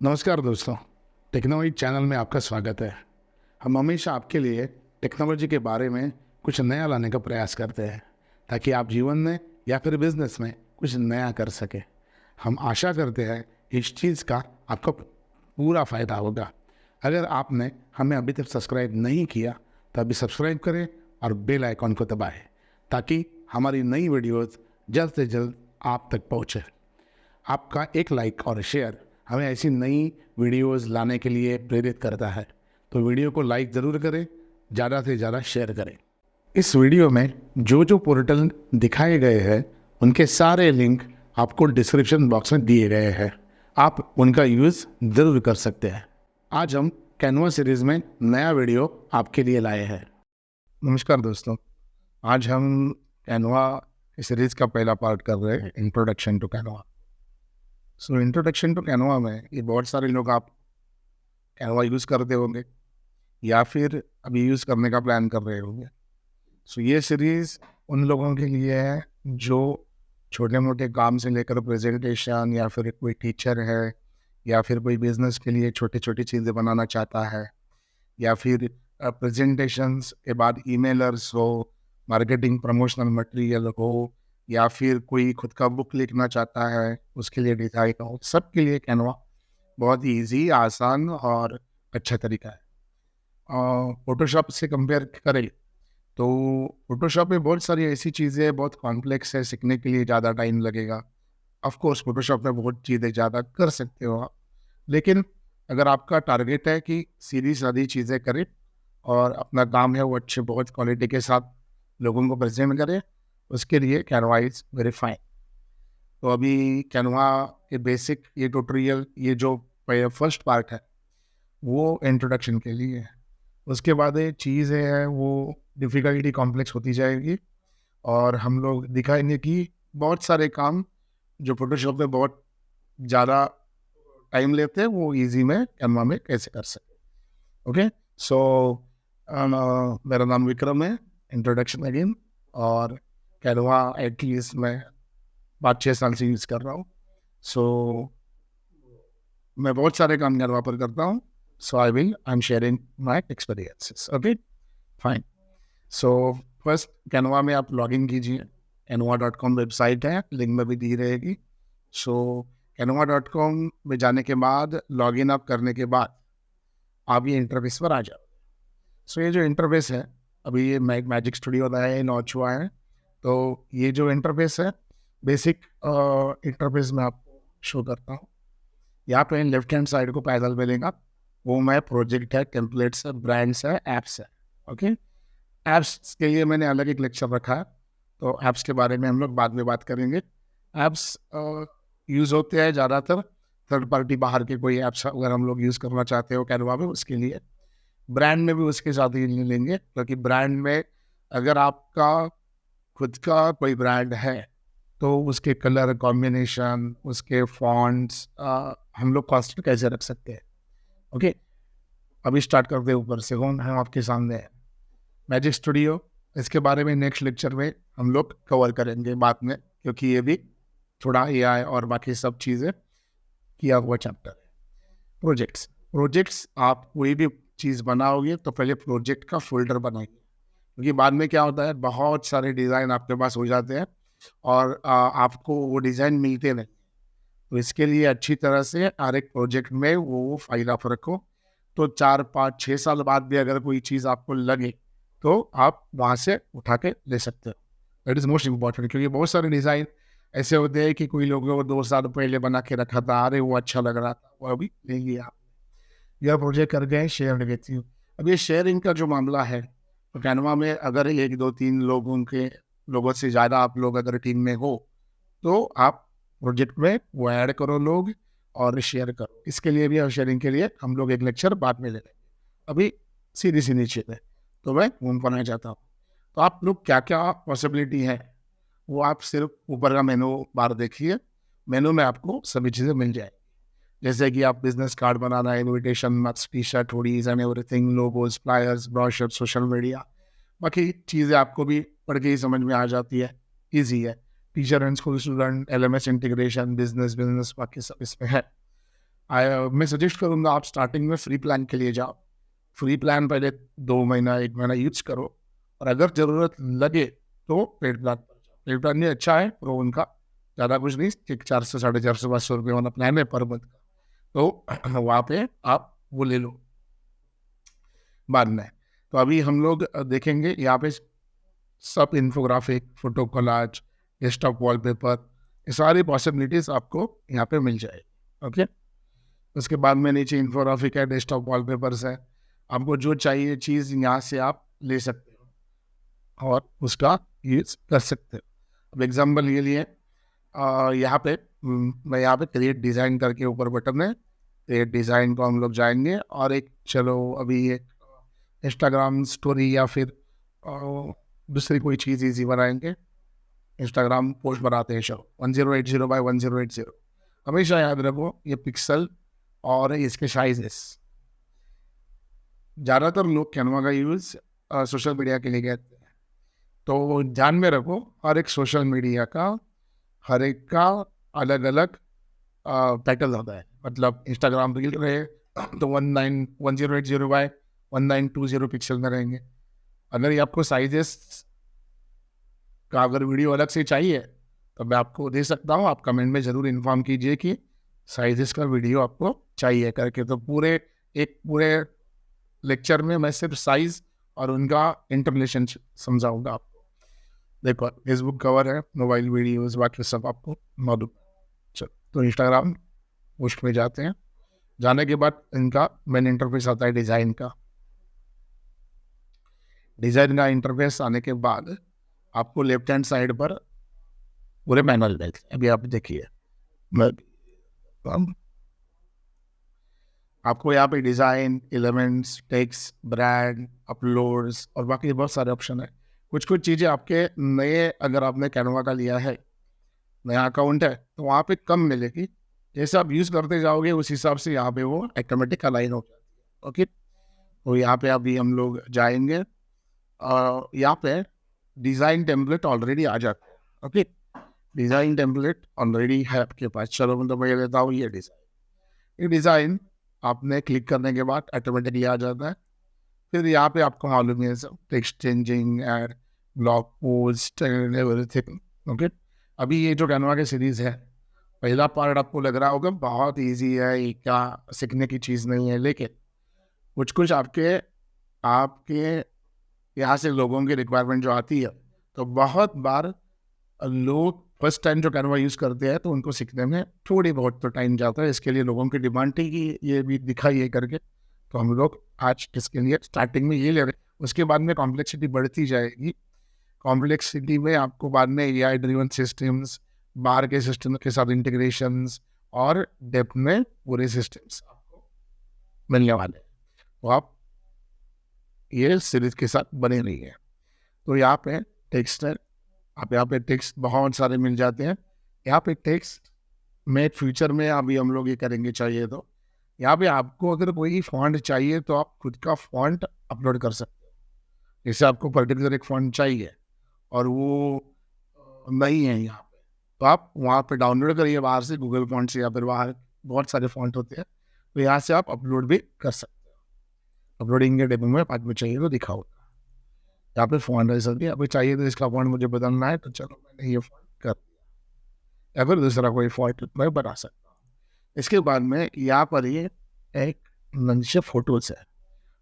नमस्कार दोस्तों, technology channel में आपका स्वागत है। हम हमेशा आपके लिए टेक्नोलॉजी के बारे में कुछ नया लाने का प्रयास करते हैं ताकि आप जीवन में या फिर बिजनेस में कुछ नया कर सकें। हम आशा करते हैं इस चीज़ का आपको पूरा फ़ायदा होगा। अगर आपने हमें अभी तक सब्सक्राइब नहीं किया तो अभी सब्सक्राइब करें और बेल आइकॉन को दबाएं ताकि हमारी नई वीडियोज़ जल्द से जल्द आप तक पहुँचे। आपका एक लाइक और शेयर हमें ऐसी नई वीडियोस लाने के लिए प्रेरित करता है, तो वीडियो को लाइक ज़रूर करें, ज़्यादा से ज़्यादा शेयर करें। इस वीडियो में जो जो पोर्टल दिखाए गए हैं उनके सारे लिंक आपको डिस्क्रिप्शन बॉक्स में दिए गए हैं। आप उनका यूज़ ज़रूर कर सकते हैं। आज हम कैनवा सीरीज़ में नया वीडियो आपके लिए लाए हैं। नमस्कार दोस्तों, आज हम कैनवा सीरीज़ का पहला पार्ट कर रहे हैं, introduction to Canva. So introduction to Canva में ये बहुत सारे लोग आप कैनवा यूज़ करते होंगे या फिर अभी यूज़ करने का प्लान कर रहे होंगे। सो ये सीरीज़ उन लोगों के लिए है जो छोटे मोटे काम से लेकर प्रेजेंटेशन या फिर कोई टीचर है या फिर कोई बिजनेस के लिए छोटी छोटी चीज़ें बनाना चाहता है या फिर प्रेजेंटेशंस के बाद ईमेलर्स हो, मार्केटिंग प्रमोशनल मटेरियल हो या फिर कोई खुद का बुक लिखना चाहता है उसके लिए डिज़ाइन हो, सबके लिए कैनवा बहुत ही ईजी, आसान और अच्छा तरीका है। फ़ोटोशॉप से कंपेयर करें तो फ़ोटोशॉप में बहुत सारी ऐसी चीज़ें बहुत कॉम्प्लेक्स है, सीखने के लिए ज़्यादा टाइम लगेगा। ऑफ कोर्स फ़ोटोशॉप में बहुत चीज़ें ज़्यादा कर सकते हो आप, लेकिन अगर आपका टारगेट है कि सीधी-सादी चीज़ें करें और अपना काम है वो अच्छे बहुत क्वालिटी के साथ लोगों को प्रेज़ेंट करें, उसके लिए कैनवा इज़ वेरी फाइन। तो अभी कैनवा के बेसिक ये ट्यूटोरियल, ये जो फर्स्ट पार्ट है वो इंट्रोडक्शन के लिए है। उसके बाद ये चीज़ें हैं वो डिफ़िकल्टी कॉम्प्लेक्स होती जाएगी और हम लोग दिखाएँगे कि बहुत सारे काम जो फ़ोटोशॉप में बहुत ज़्यादा टाइम लेते हैं वो ईज़ी में कैनवा में कैसे कर सकें। ओके, सो मेरा नाम विक्रम है, इंट्रोडक्शन अगेन। और कैनवा एटलीस्ट मैं 5-6 साल से यूज़ कर रहा हूँ। सो मैं बहुत सारे काम कैनवा पर करता हूँ। So I am sharing my experiences. Okay, fine. So first Canva में आप लॉगिन कीजिए। canva.com वेबसाइट है, लिंक में भी दी रहेगी। सो canva.com में जाने के बाद लॉगिन आप करने के बाद आप ये इंटरफेस पर आ जाओ। सो ये जो इंटरफेस है, अभी ये मैजिक स्टूडियो का है, लॉन्च हुआ है। तो ये जो इंटरफेस है, बेसिक इंटरफेस में आपको शो करता हूँ। यहाँ पे लेफ्ट हैंड साइड को पैनल मिलेगा, वो मैं प्रोजेक्ट है, टेम्पलेट्स है, ब्रांड्स है, ऐप्स है। ओके, ऐप्स के लिए मैंने अलग एक लेक्चर रखा है, तो ऐप्स के बारे में हम लोग बाद में बात करेंगे। ऐप्स यूज़ होते हैं ज़्यादातर थर्ड पार्टी, बाहर के कोई ऐप्स अगर हम लोग यूज़ करना चाहते हो कैनवा में, उसके लिए। ब्रांड में भी उसके साथ ही लेंगे, क्योंकि ब्रांड में अगर आपका खुद का कोई ब्रांड है तो उसके कलर कॉम्बिनेशन, उसके फॉन्ट्स हम लोग कॉस्ट कैसे रख सकते हैं। ओके, अभी स्टार्ट करते हैं ऊपर से। कौन है आपके सामने है मैजिक स्टूडियो। इसके बारे में नेक्स्ट लेक्चर में हम लोग कवर करेंगे बाद में, क्योंकि ये भी थोड़ा एआई और बाकी सब चीज़ें किया हुआ चैप्टर है। प्रोजेक्ट्स, आप कोई भी चीज़ बनाओगे तो पहले प्रोजेक्ट का फोल्डर बनाइए, क्योंकि बाद में क्या होता है, बहुत सारे डिज़ाइन आपके पास हो जाते हैं और आपको वो डिज़ाइन मिलते नहीं। तो इसके लिए अच्छी तरह से हर एक प्रोजेक्ट में वो फाइल आप रखो, तो 4-5-6 साल बाद भी अगर कोई चीज़ आपको लगे तो आप वहाँ से उठा के ले सकते हो। दैट इज़ मोस्ट इम्पॉर्टेंट, क्योंकि बहुत सारे डिज़ाइन ऐसे होते हैं कि कोई लोगों को 2 साल पहले बना के रखा था, अरे वो अच्छा लग रहा था, वो अभी ले लिया आप। यह प्रोजेक्ट कर गए, शेयर विथ यू। अब ये शेयरिंग का जो मामला है, तो कैनवा में अगर 1-2-3 लोगों से ज़्यादा आप लोग अगर टीम में हो तो आप प्रोजेक्ट में वो ऐड करो लोग और शेयर करो। इसके लिए भी और शेयरिंग के लिए हम लोग एक लेक्चर बाद में ले लेंगे। अभी सीधी नीचे है, तो मैं घूम पाना चाहता हूँ। तो आप लोग क्या क्या पॉसिबिलिटी है वो आप सिर्फ ऊपर का मेनू बार देखिए। मेनू में आपको सभी चीज़ें मिल जाएगी, जैसे कि आप बिजनेस कार्ड बनाना है, invitation, T shirt, hoodies and everything, logos, flyers, brochure, social media, बाकी चीज़ें आपको भी पढ़ के ही समझ में आ जाती है, ईजी है। Teacher and school student, LMS integration, business, बाकी सब इसमें है। मैं सजेस्ट करूँगा आप स्टार्टिंग में फ्री प्लान के लिए जाओ। फ्री प्लान पहले 2 महीना 1 महीना यूज करो, और अगर ज़रूरत लगे तो पेड प्लान पर जाओ। पेड प्लान भी अच्छा है, प्रो उनका ज़्यादा कुछ नहीं, एक 400 साढ़े 400 ₹500 वाला प्लान है पर मंथ का, तो वहाँ पे आप वो ले लो बाद में। तो अभी हम लोग देखेंगे यहाँ पे सब infographic, photo collage, desktop wallpaper, ये सारी पॉसिबिलिटीज़ आपको यहाँ पे मिल जाएगी। ओके, उसके बाद में नीचे इन्फोग्राफिक है, डेस्कटॉप वॉलपेपर्स है, आपको जो चाहिए चीज़ यहाँ से आप ले सकते हो और उसका यूज कर सकते हो। अब एग्जाम्पल ये लिए यहाँ पे मैं यहाँ पे क्रिएट डिज़ाइन करके ऊपर बटन है, क्रिएट डिज़ाइन को हम लोग जाएंगे और एक चलो अभी एक इंस्टाग्राम स्टोरी या फिर दूसरी कोई चीज़ ईजी बनाएंगे। इंस्टाग्राम पोस्ट बनाते हैं, चलो 1080 बाय 1080। हमेशा याद रखो ये पिक्सल और इसके साइजेस। ज़्यादातर लोग कैनवा का यूज़ सोशल मीडिया के लिए कहते हैं, तो ध्यान में रखो हर एक सोशल मीडिया का हर एक का अलग अलग टाइटल होता है। मतलब इंस्टाग्राम रील रहे तो 1080 बाय 1920 पिक्सल में रहेंगे। अगर ये आपको साइजेस का अगर वीडियो अलग से चाहिए तो मैं आपको दे सकता हूँ, आप कमेंट में ज़रूर इन्फॉर्म कीजिए कि साइजेस का वीडियो आपको चाहिए करके। तो पूरे लेक्चर में मैं सिर्फ साइज और उनका इंटरलेशन समझाऊंगा आपको। देखो फेसबुक कवर है, मोबाइल वीडियोस बाकी सब आपको मालूम। चलो तो इंस्टाग्राम पोस्ट में जाते हैं। जाने के बाद इनका मेन इंटरफेस आता है डिज़ाइन का। डिज़ाइन का इंटरफेस आने के बाद आपको लेफ्ट हैंड साइड पर पूरे मैनुअल देख, अभी आप देखिए आपको यहाँ पे design, elements, text, brand, uploads और बाकी बहुत सारे ऑप्शन है। कुछ चीज़ें आपके नए, अगर आपने कैनवा का लिया है, नया अकाउंट है, तो वहाँ पे कम मिलेगी। जैसे आप यूज़ करते जाओगे उस हिसाब से यहाँ पे वो ऑटोमेटिक अलाइन हो जाती है। ओके, तो यहाँ पे अभी हम लोग जाएंगे और यहाँ पे डिज़ाइन टेम्पलेट ऑलरेडी आ जाता है। ओके, डिज़ाइन टेम्पलेट ऑलरेडी है आपके पास। चलो मतलब मैं लेता हूँ ये डिज़ाइन आपने क्लिक करने के बाद ऑटोमेटिकली आ जाता है। फिर यहाँ पे आपको मालूम है सब text changing, add, blog post, everything. Okay, अभी ये जो कैनवा की सीरीज़ है, पहला पार्ट आपको लग रहा होगा बहुत इजी है, ये क्या सीखने की चीज़ नहीं है, लेकिन कुछ आपके यहाँ से लोगों की रिक्वायरमेंट जो आती है, तो बहुत बार लोग फर्स्ट टाइम जो कैनवा यूज़ करते हैं तो उनको सीखने में थोड़ी बहुत तो टाइम जाता है। इसके लिए लोगों की डिमांड थी कि ये भी दिखाइए करके, तो हम लोग आज इसके लिए स्टार्टिंग में ये ले रहे हैं। उसके बाद में कॉम्प्लेक्सिटी बढ़ती जाएगी। कॉम्प्लेक्सिटी में आपको बाद में AI ड्रिवन सिस्टम्स, बाहर के सिस्टम के साथ इंटीग्रेशंस और डेप्थ में पूरे सिस्टम्स आपको मिलने वाले हैं। तो आप ये सीरीज के साथ बने रही है। तो यहाँ पे टेक्स्ट है, आप यहाँ पे टेक्स्ट बहुत सारे मिल जाते हैं। यहाँ पे टेक्स्ट में फ्यूचर में अभी हम लोग ये करेंगे चाहिए तो यहाँ पे आपको अगर कोई फॉन्ट चाहिए तो आप खुद का फॉन्ट अपलोड कर सकते हो। जैसे आपको पर्टिकुलर एक फॉन्ट चाहिए और वो नहीं है यहाँ पे, तो आप वहाँ पे डाउनलोड करिए बाहर से, गूगल फॉन्ट से, या फिर बाहर बहुत सारे फॉन्ट होते हैं, तो यहाँ से आप अपलोड भी कर सकते हो। अपलोडिंग के डेमो में बाद में चाहिए तो दिखाओ। यहाँ पे फॉन्ट है सर, अभी चाहिए तो इसका फॉन्ट मुझे बदलना है, तो चलो मैंने ये फॉन्ट कर दिया, या फिर दूसरा कोई फॉन्ट मैं बना सकता हूँ। इसके बाद में यहाँ पर ये एक नीचे फोटोज़ है,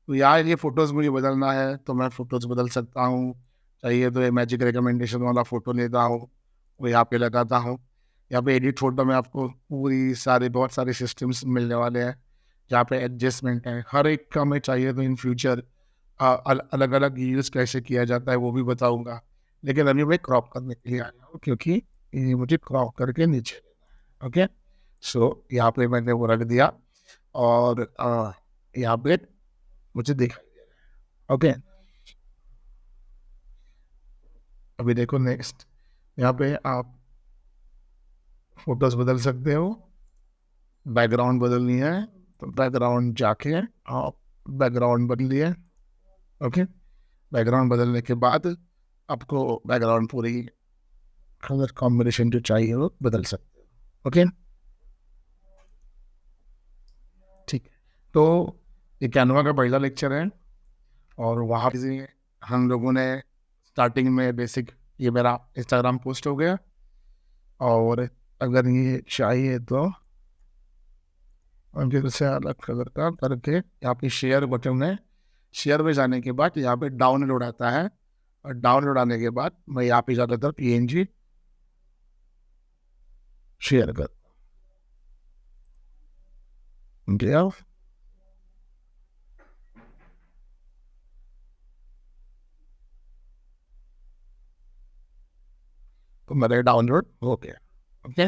तो यार ये फ़ोटोज़ मुझे बदलना है तो मैं फ़ोटोज़ बदल सकता हूँ। चाहिए तो ये मैजिक रिकमेंडेशन वाला फ़ोटो लेता हूँ, वो यहाँ पे लगाता हूँ। यहाँ पे एडिट फ़ोटो में आपको बहुत सारे सिस्टम्स मिलने वाले हैं, जहाँ पे एडजस्टमेंट है हर एक का। मैं चाहिए तो इन फ्यूचर अलग अलग यूज़ कैसे किया जाता है वो भी बताऊँगा, लेकिन अभी मैं क्रॉप करने के लिए आया हूँ क्योंकि ये मुझे क्रॉप करके नीचे देना है। ओके, सो यहाँ पे मैंने वो रख दिया और यहाँ पे मुझे दिखाई दे रहा है। ओके, अभी देखो नेक्स्ट, यहाँ पे आप फोटोज बदल सकते हो। बैकग्राउंड बदलनी है तो बैकग्राउंड जाके आप बैकग्राउंड बदलिए। ओके, बैकग्राउंड बदलने के बाद आपको बैकग्राउंड पूरी कलर कॉम्बिनेशन जो चाहिए वो बदल सकते हो। ओके, ठीक है, तो ये कैनवा का पहला लेक्चर है और वहाँ से हम लोगों ने स्टार्टिंग में बेसिक ये मेरा इंस्टाग्राम पोस्ट हो गया, और अगर ये चाहिए तो फिर से अलग कलर का करके यहाँ पे शेयर बटन है, शेयर में जाने के बाद यहाँ पे डाउनलोड आता है, और डाउनलोड आने के बाद मैं यहाँ पे ज़्यादातर PNG शेयर कर गया। तो मेरा डाउनलोड हो गया। ओके,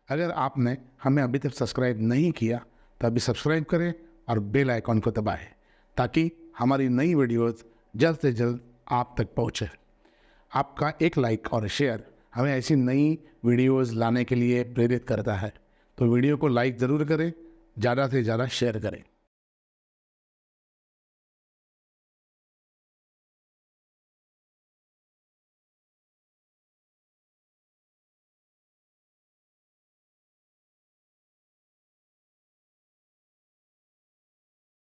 अगर आपने हमें अभी तक सब्सक्राइब नहीं किया तो अभी सब्सक्राइब करें और बेल आइकॉन को दबाएं ताकि हमारी नई वीडियोस जल्द से जल्द आप तक पहुंचे। आपका एक लाइक और शेयर हमें ऐसी नई वीडियोस लाने के लिए प्रेरित करता है, तो वीडियो को लाइक ज़रूर करें, ज़्यादा से ज़्यादा शेयर करें।